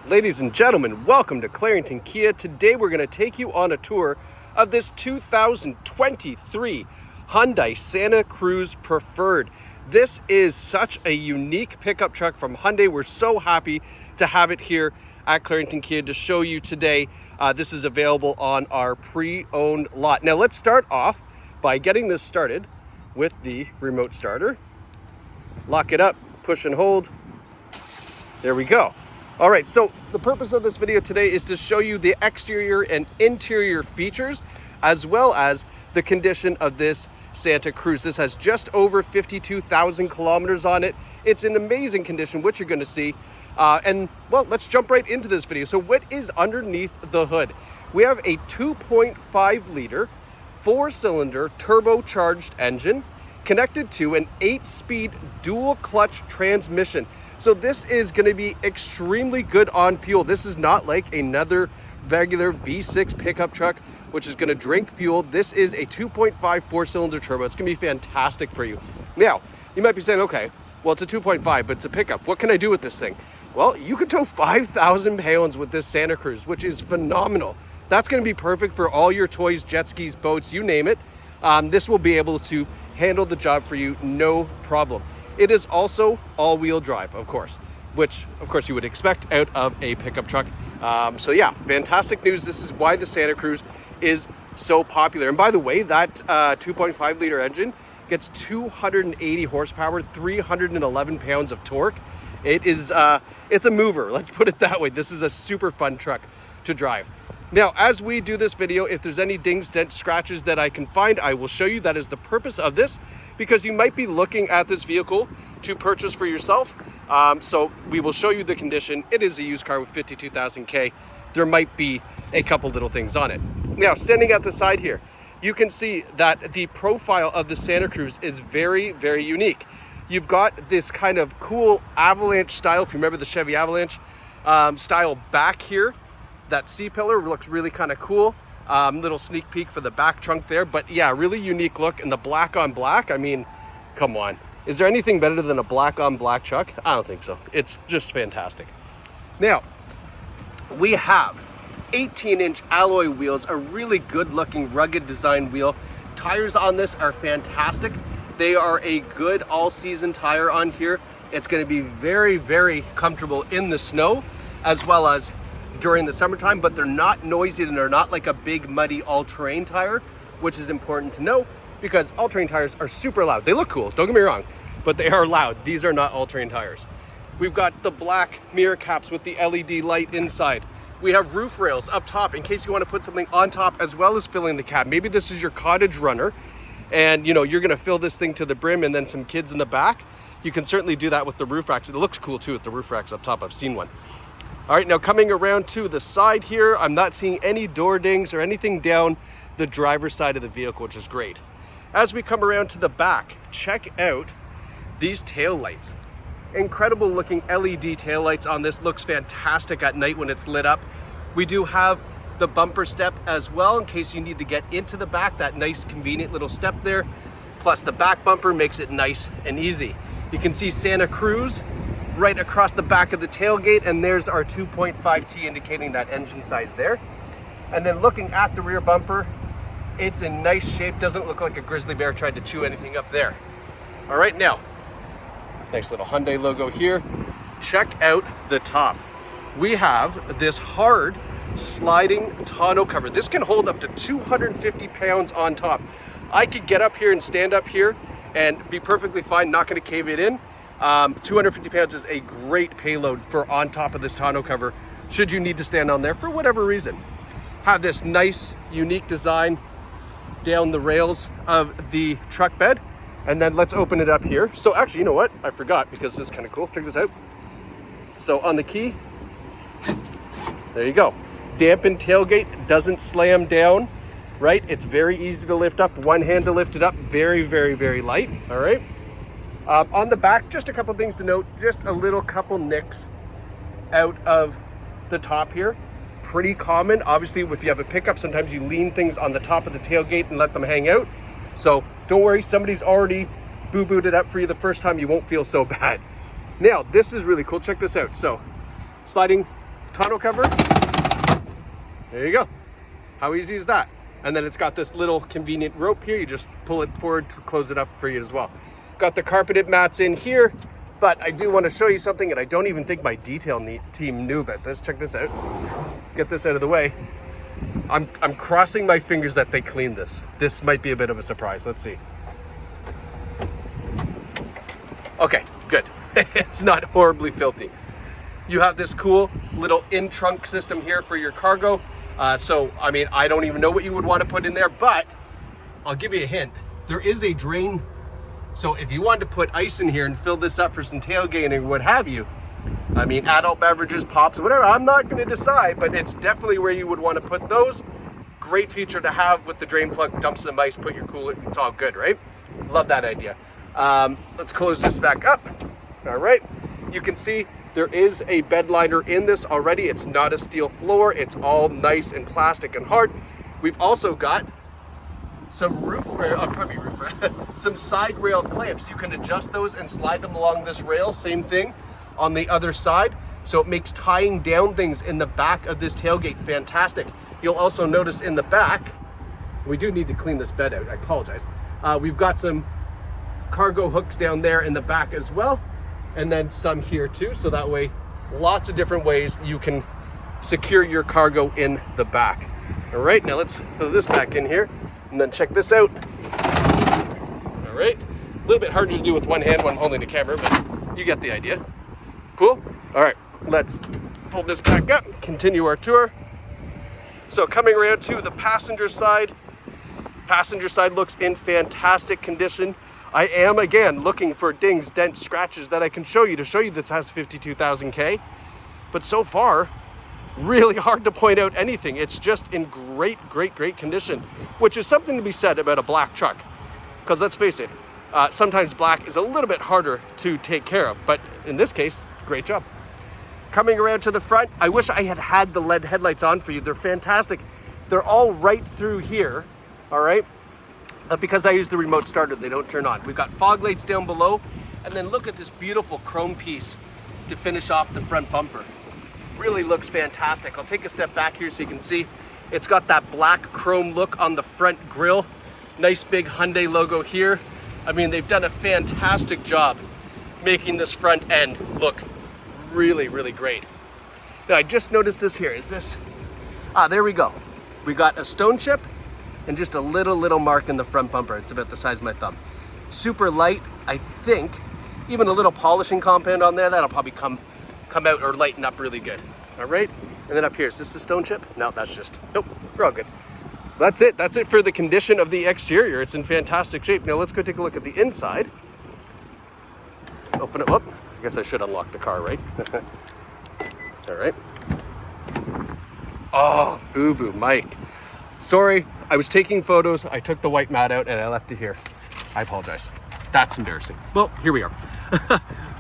Ladies and gentlemen, welcome to Clarington Kia. Today we're going to take you on a tour of this 2023 Hyundai Santa Cruz Preferred. This is such a unique pickup truck from Hyundai. We're so happy to have it here at Clarington Kia to show you today. This is available on our pre-owned lot. Now let's start off by getting this started with the remote starter. Lock it up, push and hold. There we go. All right, so the purpose of this video today is to show you the exterior and interior features, as well as the condition of this Santa Cruz. This has just over 52,000 kilometers on it. It's in amazing condition, which you're gonna see. And well, let's jump right into this video. So what is underneath the hood? We have a 2.5 liter, 4-cylinder turbocharged engine connected to an 8-speed dual clutch transmission. So this is going to be extremely good on fuel. This is not like another regular V6 pickup truck, which is going to drink fuel. This is a 2.5 4-cylinder turbo. It's going to be fantastic for you. Now, you might be saying, okay, well, it's a 2.5, but it's a pickup. What can I do with this thing? Well, you can tow 5,000 pounds with this Santa Cruz, which is phenomenal. That's going to be perfect for all your toys, jet skis, boats, you name it. This will be able to handle the job for you, no problem. It is also all-wheel drive, of course, which, of course, you would expect out of a pickup truck. So yeah, fantastic news. This is why the Santa Cruz is so popular. And by the way, that 2.5 liter engine gets 280 horsepower, 311 pounds of torque. It is, it's a mover, let's put it that way. This is a super fun truck to drive. Now, as we do this video, if there's any dings, dents, scratches that I can find, I will show you. That is the purpose of this, because you might be looking at this vehicle to purchase for yourself. So we will show you the condition. It is a used car with 52,000 K. There might be a couple little things on it. Now, standing at the side here, you can see that the profile of the Santa Cruz is very, very unique. You've got this kind of cool Avalanche style, if you remember the Chevy Avalanche style back here. That C-pillar looks really kind of cool. Little sneak peek for the back trunk there, but yeah, really unique look. And the black on black, I mean, come on. Is there anything better than a black on black truck? I don't think so. It's just fantastic. Now, we have 18-inch alloy wheels, a really good looking rugged design wheel. Tires on this are fantastic. They are a good all-season tire on here. It's going to be very, very comfortable in the snow as well as during the summertime, but they're not noisy and they're not like a big muddy all-terrain tire, which is important to know because all-terrain tires are super loud. They look cool, don't get me wrong, but they are loud. These are not all-terrain tires. We've got the black mirror caps with the LED light inside. We have roof rails up top in case you want to put something on top as well as filling the cab. Maybe this is your cottage runner and you know you're going to fill this thing to the brim and then some kids in the back. You can certainly do that with the roof racks. It looks cool too with the roof racks up top. I've seen one. All right, now coming around to the side here, I'm not seeing any door dings or anything down the driver's side of the vehicle, which is great. As we come around to the back, check out these tail lights. Incredible looking LED tail lights on this. Looks fantastic at night when it's lit up. We do have the bumper step as well in case you need to get into the back, that nice convenient little step there. Plus the back bumper makes it nice and easy. You can see Santa Cruz right across the back of the tailgate, and there's our 2.5T indicating that engine size there. And then looking at the rear bumper, it's in nice shape. Doesn't look like a grizzly bear tried to chew anything up there. All right, now, nice little Hyundai logo here. Check out the top. We have this hard sliding tonneau cover. This can hold up to 250 pounds on top. I could get up here and stand up here and be perfectly fine, not gonna cave it in. 250 pounds is a great payload for on top of this tonneau cover should you need to stand on there for whatever reason. Have this nice unique design down the rails of the truck bed, and then let's open it up here. So actually, you know what, I forgot, because this is kind of cool. Check this out. So on the key, there you go. Dampened tailgate, doesn't slam down, right? It's very easy to lift up, one hand to lift it up, very, very, very light. All right. On the back, just a couple things to note, just a little couple nicks out of the top here. Pretty common. Obviously, if you have a pickup, sometimes you lean things on the top of the tailgate and let them hang out. So don't worry, somebody's already boo-booed it up for you the first time. You won't feel so bad. Now, this is really cool. Check this out. So sliding tonneau cover. There you go. How easy is that? And then it's got this little convenient rope here. You just pull it forward to close it up for you as well. Got the carpeted mats in here, but I do want to show you something, and I don't even think my detail team knew about this. Check this out. Get this out of the way. I'm crossing my fingers that they cleaned this. This might be a bit of a surprise. Let's see. Okay, good. It's not horribly filthy. You have this cool little in-trunk system here for your cargo. So, I mean, I don't even know what you would want to put in there, but I'll give you a hint. There is a drain. So if you wanted to put ice in here and fill this up for some tailgating or what have you, I mean, adult beverages, pops, whatever, I'm not going to decide, but it's definitely where you would want to put those. Great feature to have with the drain plug, dump some ice, put your cooler, it's all good, right? Love that idea. Let's close this back up. All right, you can see there is a bed liner in this already. It's not a steel floor. It's all nice and plastic and hard. We've also got some some side rail clamps. You can adjust those and slide them along this rail. Same thing on the other side. So it makes tying down things in the back of this tailgate fantastic. You'll also notice in the back, we do need to clean this bed out. I apologize. We've got some cargo hooks down there in the back as well, and then some here too. So that way, lots of different ways you can secure your cargo in the back. All right, now let's throw this back in here and then check this out. All right, a little bit harder to do with one hand when I'm holding the camera, but you get the idea. Cool. All right, let's fold this back up, continue our tour. So coming around to the passenger side looks in fantastic condition. I am, again, looking for dings, dents, scratches that I can show you to show you this has 52,000 K. But so far, really hard to point out anything. It's just in great condition, which is something to be said about a black truck. Because let's face it, sometimes black is a little bit harder to take care of. But in this case, great job. Coming around to the front, I wish I had had the LED headlights on for you. They're fantastic. They're all right through here, all right? Because I use the remote starter, they don't turn on. We've got fog lights down below, and then look at this beautiful chrome piece to finish off the front bumper. Really looks fantastic. I'll take a step back here so you can see. It's got that black chrome look on the front grille. Nice big Hyundai logo here. I mean, they've done a fantastic job making this front end look really great. Now, I just noticed this here. Is this? There we go. We got a stone chip and just a little mark in the front bumper. It's about the size of my thumb. Super light, I think. Even a little polishing compound on there, that'll probably come out or lighten up really good. All right, and then up here, is this the stone chip? No, that's just, nope, we're all good. That's it for the condition of the exterior. It's in fantastic shape. Now let's go take a look at the inside. Open it up. I guess I should unlock the car, right? All right. Oh, boo-boo, Mike. Sorry, I was taking photos. I took the white mat out and I left it here. I apologize. That's embarrassing. Well, here we are.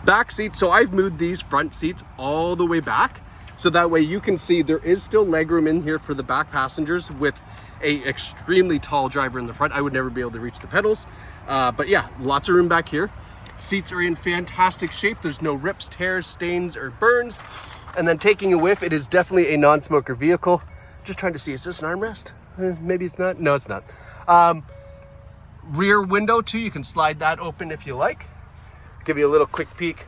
Back seats. So I've moved these front seats all the way back. So that way you can see there is still legroom in here for the back passengers with a extremely tall driver in the front. I would never be able to reach the pedals. But yeah, lots of room back here. Seats are in fantastic shape. There's no rips, tears, stains, or burns. And then taking a whiff, it is definitely a non-smoker vehicle. Just trying to see, is this an armrest? Maybe it's not. No, it's not. Rear window too, you can slide that open if you like. Give you a little quick peek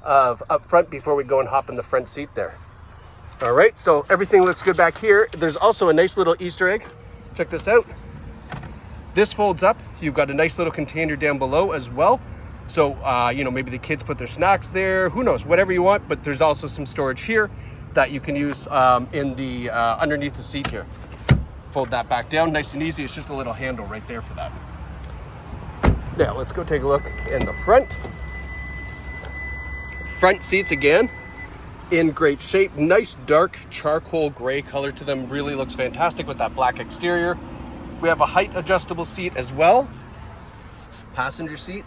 of up front before we go and hop in the front seat there. All right, so everything looks good back here. There's also a nice little Easter egg. Check this out. This folds up. You've got a nice little container down below as well. So, you know, maybe the kids put their snacks there, who knows, whatever you want, but there's also some storage here that you can use in the underneath the seat here. Fold that back down, nice and easy. It's just a little handle right there for that. Now, let's go take a look in the front. Front seats again, in great shape. Nice dark charcoal gray color to them. Really looks fantastic with that black exterior. We have a height adjustable seat as well. Passenger seat,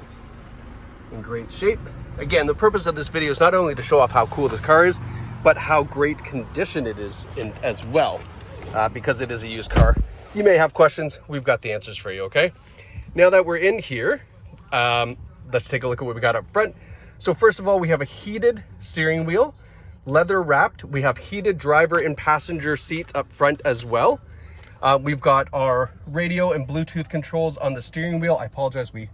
in great shape. Again, the purpose of this video is not only to show off how cool this car is, but how great condition it is in as well, because it is a used car. You may have questions. We've got the answers for you, okay? Now that we're in here, let's take a look at what we got up front. So first of all, we have a heated steering wheel. leather wrapped. We have heated driver and passenger seats up front as well. We've got our radio and Bluetooth controls on the steering wheel. I apologize, we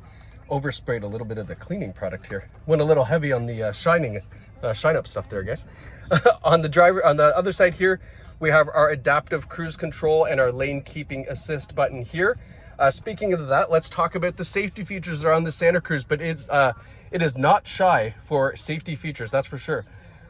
oversprayed a little bit of the cleaning product here. Went a little heavy on the shine up stuff there, guys. On the other side here, we have our adaptive cruise control and our lane keeping assist button here. Speaking of that, let's talk about the safety features that are on the Santa Cruz, but it is not shy for safety features, that's for sure.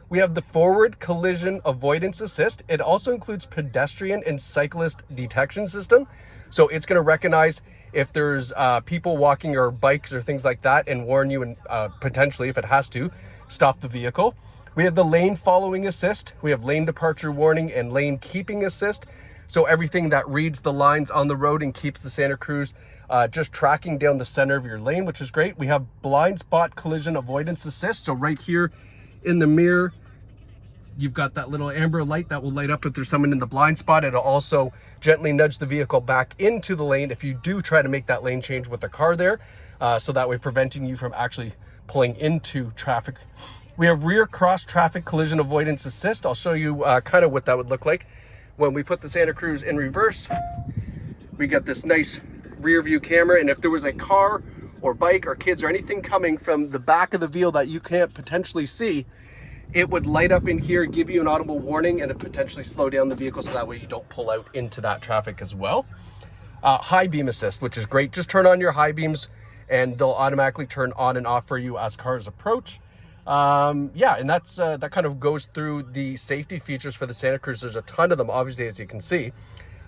We have the forward collision avoidance assist. It also includes pedestrian and cyclist detection system. So it's going to recognize if there's people walking or bikes or things like that and warn you and potentially, if it has to, stop the vehicle. We have the lane following assist. We have lane departure warning and lane keeping assist. So everything that reads the lines on the road and keeps the Santa Cruz just tracking down the center of your lane, which is great. We have blind spot collision avoidance assist. So right here in the mirror, you've got that little amber light that will light up if there's someone in the blind spot. It'll also gently nudge the vehicle back into the lane if you do try to make that lane change with the car there. So that way preventing you from actually pulling into traffic. We have rear cross traffic collision avoidance assist. I'll show you kind of what that would look like. When we put the Santa Cruz in reverse, we got this nice rear view camera. And if there was a car or bike or kids or anything coming from the back of the vehicle that you can't potentially see, it would light up in here, give you an audible warning, and it potentially slow down the vehicle so that way you don't pull out into that traffic as well. High beam assist, which is great. Just turn on your high beams and they'll automatically turn on and off for you as cars approach. Yeah, and that kind of goes through the safety features for the Santa Cruz. There's a ton of them, obviously, as you can see.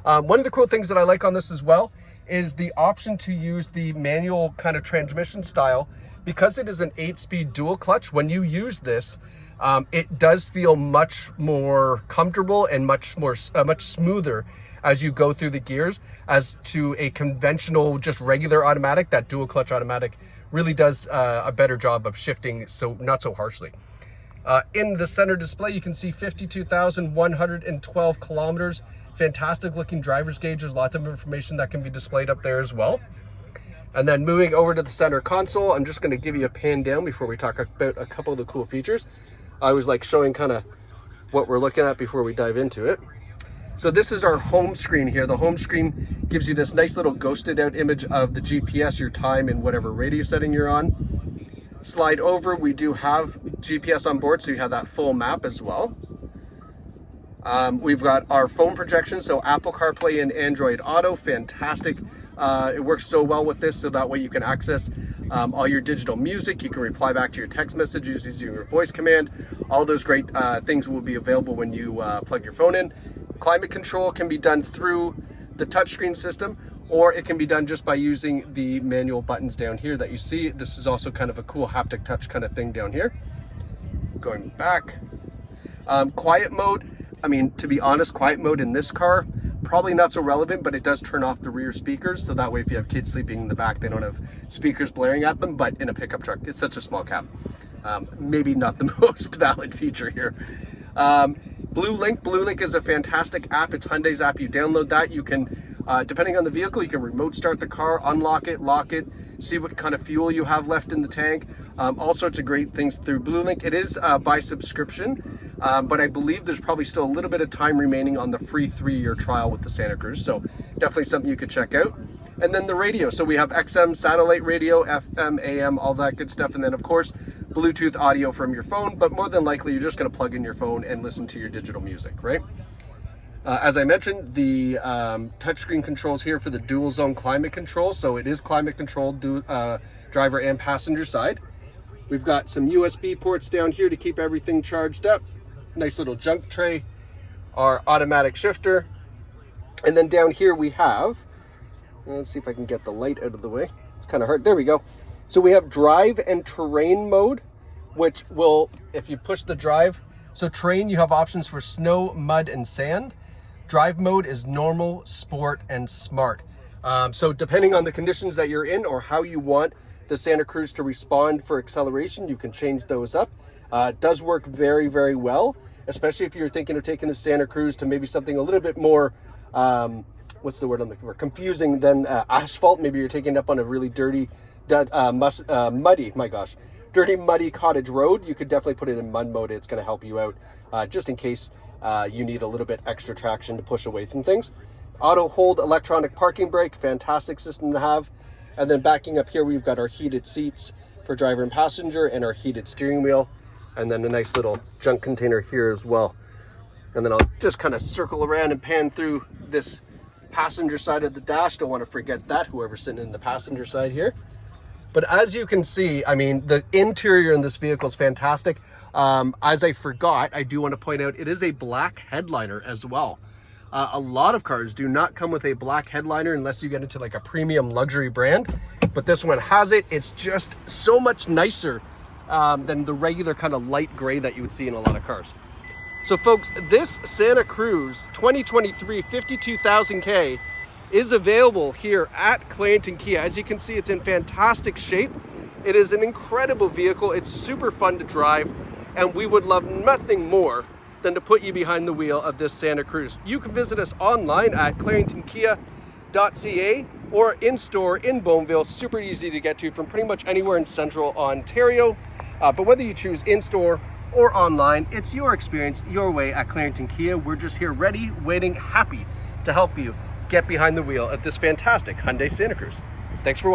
One of the cool things that I like on this as well is the option to use the manual kind of transmission style. Because it is an 8-speed dual clutch, when you use this, it does feel much more comfortable and much smoother as you go through the gears, as to a conventional, just regular automatic. That dual clutch automatic really does a better job of shifting, so not so harshly. In the center display, you can see 52,112 kilometers. Fantastic looking driver's gauges, lots of information that can be displayed up there as well. And then moving over to the center console, I'm just going to give you a pan down before we talk about a couple of the cool features. I always like showing kind of what we're looking at before we dive into it. So this is our home screen here. The home screen gives you this nice little ghosted out image of the GPS, your time, and whatever radio setting you're on. Slide over, we do have GPS on board, so you have that full map as well. We've got our phone projection, so Apple CarPlay and Android Auto, fantastic. It works so well with this, so that way you can access all your digital music. You can reply back to your text messages using your voice command. All those great things will be available when you plug your phone in. Climate control can be done through the touchscreen system, or it can be done just by using the manual buttons down here that you see. This is also kind of a cool haptic touch kind of thing down here. Going back. Quiet mode. I mean, to be honest, quiet mode in this car, probably not so relevant, but it does turn off the rear speakers. So that way, if you have kids sleeping in the back, they don't have speakers blaring at them. But in a pickup truck, it's such a small cab. Maybe not the most valid feature here. Blue Link is a fantastic app. It's Hyundai's app. You download that. You can, depending on the vehicle, you can remote start the car, unlock it, lock it, see what kind of fuel you have left in the tank. All sorts of great things through Blue Link. It is by subscription, but I believe there's probably still a little bit of time remaining on the free 3-year trial with the Santa Cruz. So definitely something you could check out. And then the radio. So we have XM satellite radio, FM, AM, all that good stuff. And then of course, Bluetooth audio from your phone, but more than likely you're just going to plug in your phone and listen to your digital music, right? As I mentioned, the touchscreen controls here for the dual zone climate control. So it is climate controlled, driver and passenger side. We've got some USB ports down here to keep everything charged up. Nice little junk tray, our automatic shifter. And then down here we have, let's see if I can get the light out of the way. It's kind of hard. There we go. So we have drive and terrain mode, which will, if you push the drive, so terrain, you have options for snow, mud, and sand. Drive mode is normal, sport, and smart. So depending on the conditions that you're in or how you want the Santa Cruz to respond for acceleration, you can change those up. It does work very, very well, especially if you're thinking of taking the Santa Cruz to maybe something a little bit more, what's the word I'm looking for? Confusing than asphalt. Maybe you're taking it up on a really dirty, muddy, my gosh, dirty, muddy cottage road, you could definitely put it in mud mode. It's going to help you out just in case you need a little bit extra traction to push away from things. Auto hold electronic parking brake, fantastic system to have. And then backing up here, we've got our heated seats for driver and passenger and our heated steering wheel. And then a nice little junk container here as well. And then I'll just kind of circle around and pan through this passenger side of the dash. Don't want to forget that, whoever's sitting in the passenger side here. But as you can see, I mean, the interior in this vehicle is fantastic. As I forgot, I do want to point out, it is a black headliner as well. A lot of cars do not come with a black headliner unless you get into like a premium luxury brand. But this one has it. It's just so much nicer than the regular kind of light gray that you would see in a lot of cars. So folks, this Santa Cruz 2023 52,000K is available here at Clarington Kia. As you can see, it's in fantastic shape. It is an incredible vehicle. It's super fun to drive, and we would love nothing more than to put you behind the wheel of this Santa Cruz. You can visit us online at claringtonkia.ca or in store in Boneville. Super easy to get to from pretty much anywhere in central Ontario. But whether you choose in store or online, it's your experience, your way at Clarington Kia. We're just here ready, waiting, happy to help you get behind the wheel of this fantastic Hyundai Santa Cruz. Thanks for watching.